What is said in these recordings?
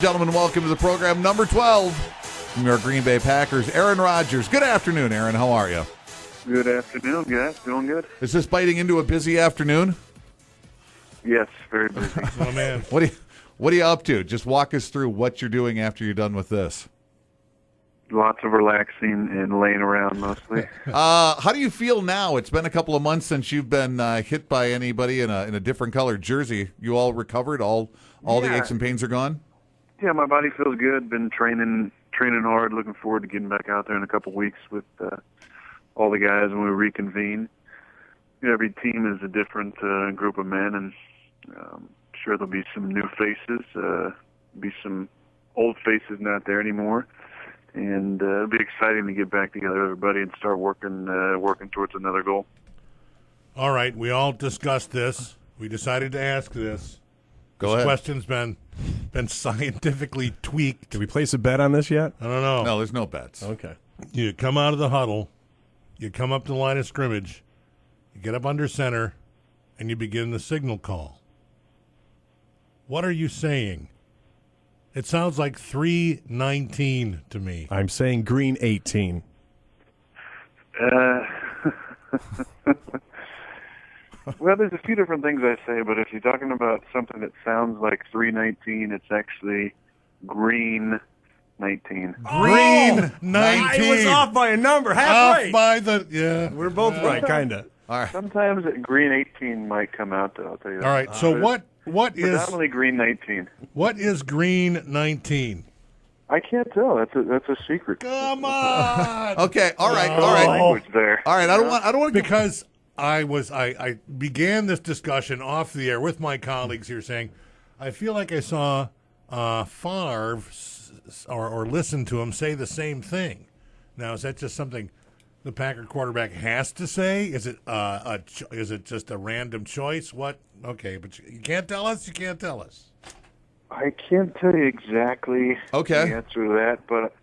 Gentlemen, welcome to the program number 12 from your Green Bay Packers. Aaron Rodgers. Good afternoon, Aaron. How are you? Good afternoon, guys. Doing good. Is this biting into a busy afternoon? Yes, very busy. Oh, man. What are you up to? Just walk us through what you're doing after you're done with this. Lots of relaxing and laying around mostly. How do you feel now? It's been a couple of months since you've been hit by anybody in a different colored jersey. You all recovered? All the aches and pains are gone? Yeah, my body feels good. Been training hard. Looking forward to getting back out there in a couple weeks with all the guys when we reconvene. You know, every team is a different group of men, and sure there'll be some new faces, be some old faces not there anymore, and it'll be exciting to get back together, everybody, and start working towards another goal. All right, we all discussed this. We decided to ask this. Go ahead. This question's been scientifically tweaked. Did we place a bet on this yet? I don't know. No, there's no bets. Okay. You come out of the huddle, you come up to the line of scrimmage, you get up under center, and you begin the signal call. What are you saying? It sounds like 319 to me. I'm saying green 18. Well, there's a few different things I say, but if you're talking about something that sounds like 319, it's actually green 19. Green 19. I was off by a number, halfway. We're both right, kind of. All right. Sometimes green 18 might come out, though, I'll tell you that. All right, so what is Predominantly green 19. what is green 19? I can't tell. That's a secret. Come on. Okay, all right. Language there. All right, I don't want to Because I began this discussion off the air with my colleagues here saying, I feel like I saw Favre or listened to him say the same thing. Now, is that just something the Packer quarterback has to say? Is it is it just a random choice? What? Okay, but you can't tell us. You can't tell us. I can't tell you exactly the answer to that, but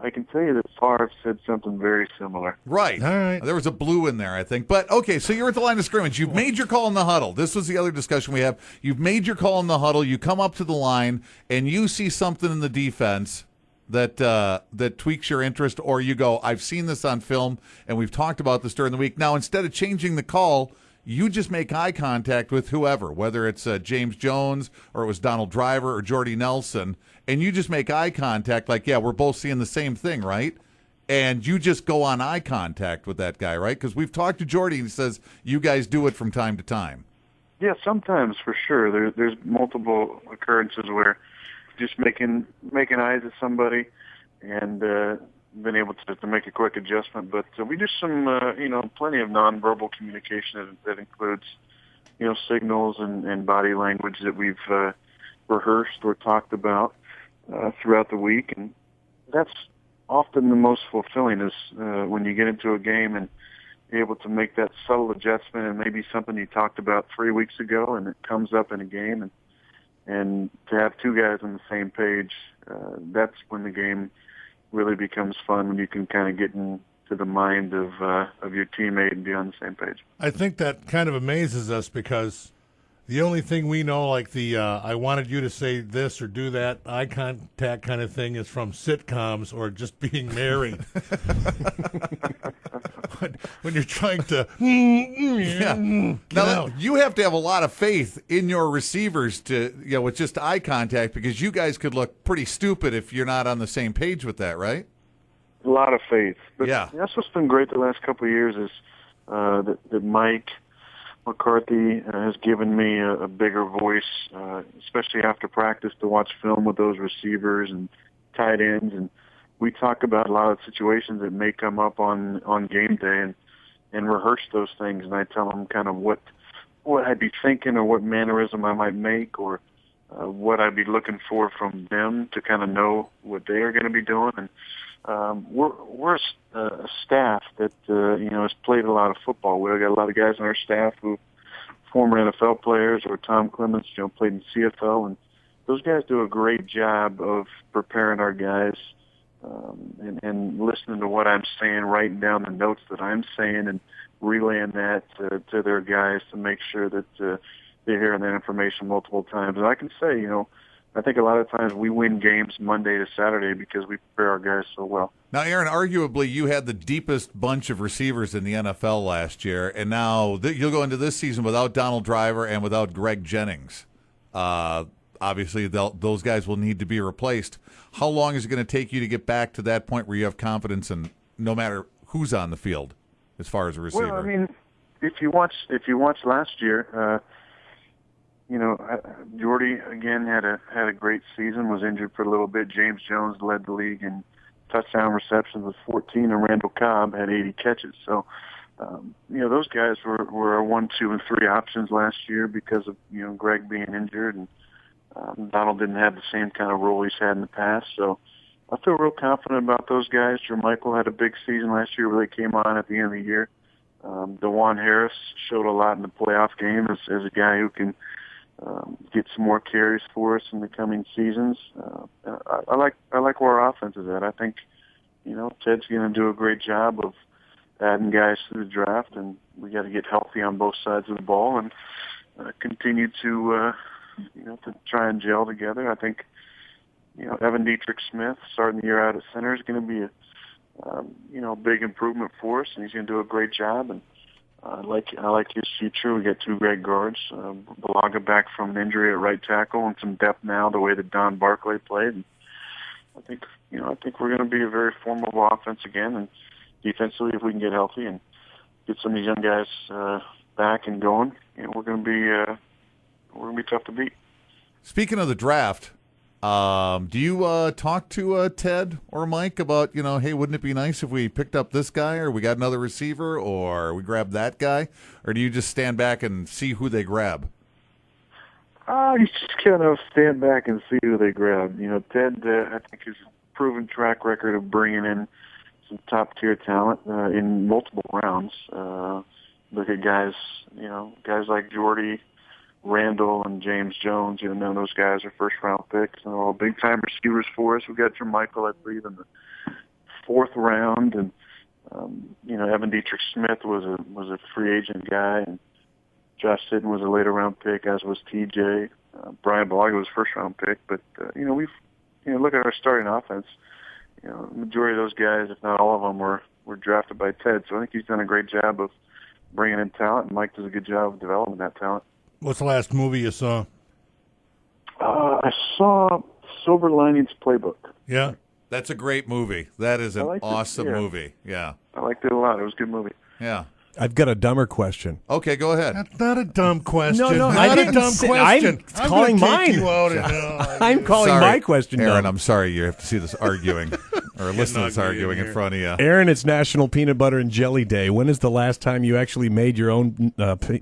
I can tell you that Favre said something very similar. Right. All right. There was a blue in there, I think. But, okay, so you're at the line of scrimmage. You've made your call in the huddle. This was the other discussion we have. You've made your call in the huddle. You come up to the line, and you see something in the defense that tweaks your interest, or you go, I've seen this on film, and we've talked about this during the week. Now, instead of changing the call, you just make eye contact with whoever, whether it's James Jones or it was Donald Driver or Jordy Nelson, and you just make eye contact like, yeah, we're both seeing the same thing, right? And you just go on eye contact with that guy, right? Because we've talked to Jordy, and he says you guys do it from time to time. Yeah, sometimes for sure. There's multiple occurrences where just making eyes at somebody and been able to make a quick adjustment. But we do some, plenty of nonverbal communication that includes, signals and body language that we've rehearsed or talked about throughout the week. And that's often the most fulfilling is when you get into a game and you're able to make that subtle adjustment and maybe something you talked about 3 weeks ago and it comes up in a game. And to have two guys on the same page, that's when the game really becomes fun, when you can kind of get into the mind of your teammate and be on the same page. I think that kind of amazes us because the only thing we know, like the I wanted you to say this or do that eye contact kind of thing, is from sitcoms or just being married. When you're trying to Now, you have to have a lot of faith in your receivers to, with just eye contact, because you guys could look pretty stupid if you're not on the same page with that, right? A lot of faith. But yeah. That's what's been great the last couple of years is that Mike McCarthy has given me a bigger voice, especially after practice, to watch film with those receivers and tight ends. And we talk about a lot of situations that may come up on game day and rehearse those things. And I tell them kind of what I'd be thinking or what mannerism I might make or what I'd be looking for from them to kind of know what they are going to be doing. And we're a staff that has played a lot of football. We've got a lot of guys on our staff who former NFL players, or Tom Clements, played in CFL, and those guys do a great job of preparing our guys and listening to what I'm saying, writing down the notes that I'm saying, and relaying that to their guys to make sure that they're hearing that information multiple times. And I can say, I think a lot of times we win games Monday to Saturday because we prepare our guys so well. Now, Aaron, arguably you had the deepest bunch of receivers in the NFL last year, and now you'll go into this season without Donald Driver and without Greg Jennings. Obviously, those guys will need to be replaced. How long is it going to take you to get back to that point where you have confidence in no matter who's on the field as far as a receiver? Well, I mean, if you watch last year, Jordy again had a great season. Was injured for a little bit. James Jones led the league in touchdown receptions with 14, and Randall Cobb had 80 catches. So, those guys were 1, 2, and 3 options last year because of Greg being injured, and Donald didn't have the same kind of role he's had in the past. So, I feel real confident about those guys. Jermichael had a big season last year where they came on at the end of the year. DeJuan Harris showed a lot in the playoff game as a guy who can get some more carries for us in the coming seasons. I like where our offense is at. I think, Ted's going to do a great job of adding guys to the draft, and we got to get healthy on both sides of the ball and continue to try and gel together. I think, Evan Dietrich Smith starting the year out at center is going to be a big improvement for us, and he's going to do a great job. And I like his future. We got 2 great guards. Balaga back from an injury at right tackle and some depth now, the way that Don Barclay played. And I think we're going to be a very formidable offense again. And defensively, if we can get healthy and get some of these young guys back and going, we're going to be tough to beat. Speaking of the draft, do you talk to Ted or Mike about, hey, wouldn't it be nice if we picked up this guy, or we got another receiver, or we grabbed that guy? Or do you just stand back and see who they grab? You just kind of stand back and see who they grab. Ted, I think, has a proven track record of bringing in some top-tier talent in multiple rounds. Look at guys like Jordy, Randall, and James Jones. None of those guys are first-round picks. And they're all big-time receivers for us. We got Jermichael, I believe, in the 4th round, and Evan Dietrich Smith was a free agent guy, and Josh Sitton was a later-round pick, as was TJ. Brian Balaga was a first-round pick. But we've look at our starting offense. The majority of those guys, if not all of them, were drafted by Ted. So I think he's done a great job of bringing in talent, and Mike does a good job of developing that talent. What's the last movie you saw? I saw Silver Linings Playbook. Yeah. That's a great movie. That is an awesome movie. Yeah. I liked it a lot. It was a good movie. Yeah. I've got a dumber question. Okay, go ahead. That's not a dumb question. No, not I a didn't dumb say, question. I'm calling mine. I'm calling my question Aaron, dumb. I'm sorry you have to see this arguing, or listen to this arguing in front of you. Aaron, it's National Peanut Butter and Jelly Day. When is the last time you actually made your own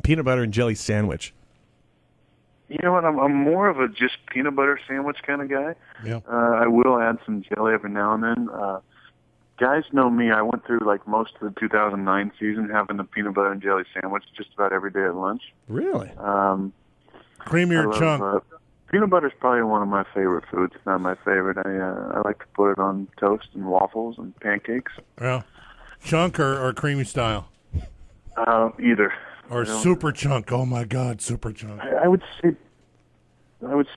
peanut butter and jelly sandwich? You know what? I'm more of a just peanut butter sandwich kind of guy. Yeah. I will add some jelly every now and then. Guys know me. I went through most of the 2009 season having the peanut butter and jelly sandwich just about every day at lunch. Really? Creamy or chunk? Peanut butter is probably one of my favorite foods. It's not my favorite. I like to put it on toast and waffles and pancakes. Yeah. Chunk or creamy style? Either. Or super chunk. Oh my God, super chunk. I would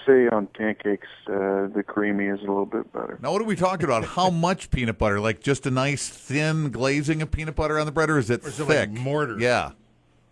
say on pancakes, the creamy is a little bit better. Now, what are we talking about? How much peanut butter? Like just a nice thin glazing of peanut butter on the bread, or is it thick? Like mortar? Yeah.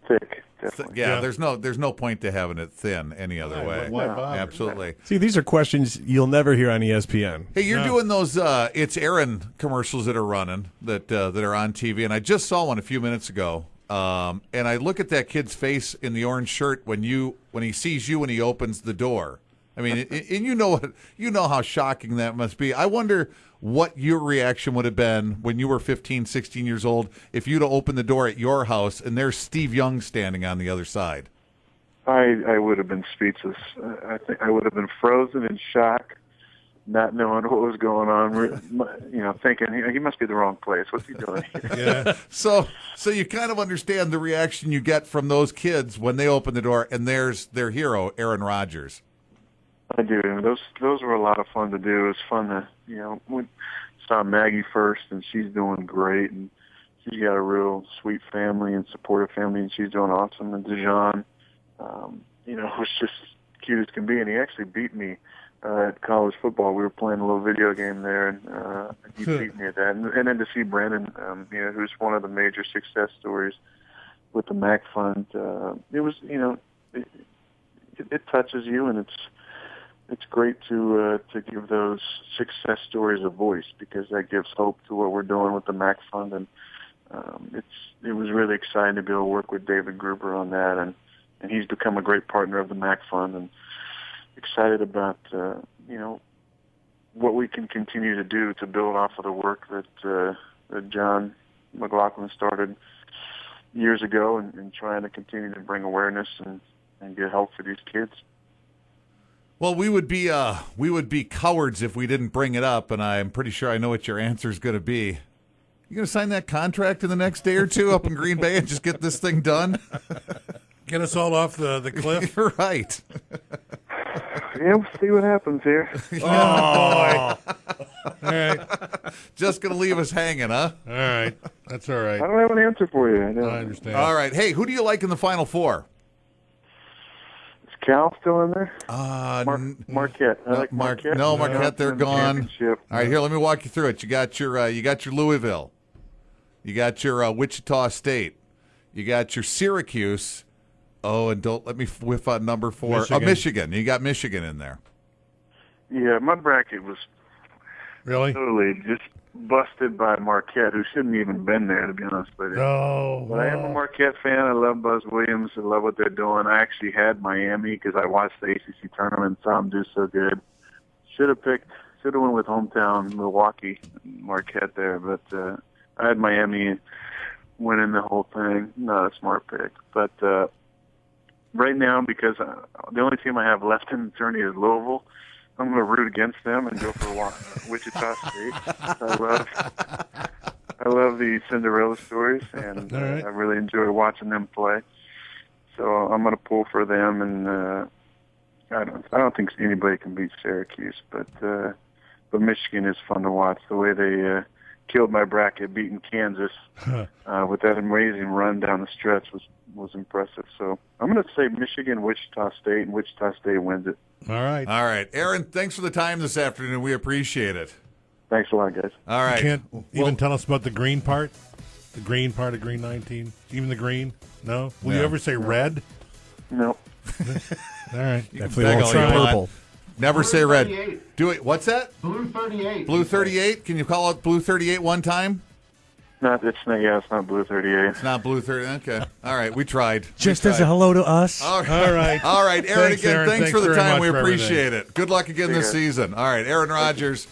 Thick, definitely. Yeah, there's no point to having it thin any other way. Why bother? Absolutely. See, these are questions you'll never hear on ESPN. Hey, you're doing those It's Aaron commercials that are running, that are on TV, and I just saw one a few minutes ago. And I look at that kid's face in the orange shirt when he sees you when he opens the door. I mean, and you know how shocking that must be. I wonder what your reaction would have been when you were 15, 16 years old if you'd have opened the door at your house and there's Steve Young standing on the other side. I would have been speechless. I think I would have been frozen in shock, not knowing what was going on, thinking he must be the wrong place. What's he doing? Yeah. So you kind of understand the reaction you get from those kids when they open the door and there's their hero, Aaron Rodgers. I do. Those were a lot of fun to do. It was fun to, we saw Maggie first, and she's doing great, and she's got a real sweet family and supportive family, and she's doing awesome. And DeJuan, was just cute as can be, and he actually beat me at college football. We were playing a little video game there, and he beat me at that. And then to see Brandon, who's one of the major success stories with the MAC Fund, it was, it touches you, and it's great to give those success stories a voice, because that gives hope to what we're doing with the MAC Fund. And it was really exciting to be able to work with David Gruber on that, and he's become a great partner of the MAC Fund, and excited about what we can continue to do to build off of the work that John McLaughlin started years ago, and trying to continue to bring awareness and get help for these kids. Well, we would be cowards if we didn't bring it up, and I'm pretty sure I know what your answer is going to be. You going to sign that contract in the next day or two up in Green Bay and just get this thing done? Get us all off the cliff? You're right. Yeah, we'll see what happens here. Oh, all right. Just going to leave us hanging, huh? All right. That's all right. I don't have an answer for you. I understand. All right. Hey, who do you like in the Final Four? Is Cal still in there? Marquette. I like Marquette. No, Marquette, they're gone. Championship. All right, here, let me walk you through it. You got your Louisville. You got your Wichita State. You got your Syracuse. Oh, and don't let me whiff on number 4. Michigan. You got Michigan in there. Yeah, my bracket was Really? totally just busted by Marquette, who shouldn't even been there, to be honest with you. No. But I am a Marquette fan. I love Buzz Williams. I love what they're doing. I actually had Miami because I watched the ACC tournament and saw them do so good. Should have went with hometown Milwaukee, Marquette there, but I had Miami winning the whole thing. Not a smart pick. But right now, because the only team I have left in the tourney is Louisville, I'm going to root against them and go for Wichita State. I love the Cinderella stories, and right. I really enjoy watching them play. So I'm going to pull for them, and I don't think anybody can beat Syracuse, but Michigan is fun to watch. The way they killed my bracket, beating Kansas with that amazing run down the stretch was impressive. So I'm going to say Michigan, Wichita State, and Wichita State wins it. All right. All right. Aaron, thanks for the time this afternoon. We appreciate it. Thanks a lot, guys. All right. You can't even tell us about the green part? The green part of Green 19? Even the green? No? Will you ever say red? No. All right. Definitely beg won't all say you want. purple. Never Blue say red. 38. Do it. What's that? Blue 38. Blue 38? Can you call it Blue 38 one time? It's not Blue 38. It's not Blue 38. Okay. All right. We tried. Just as a hello to us. All right. All right. All right. Aaron, Thanks, again, Aaron. thanks for the Thanks very time. We much for appreciate it. Good luck again this season. All right. Aaron Rodgers.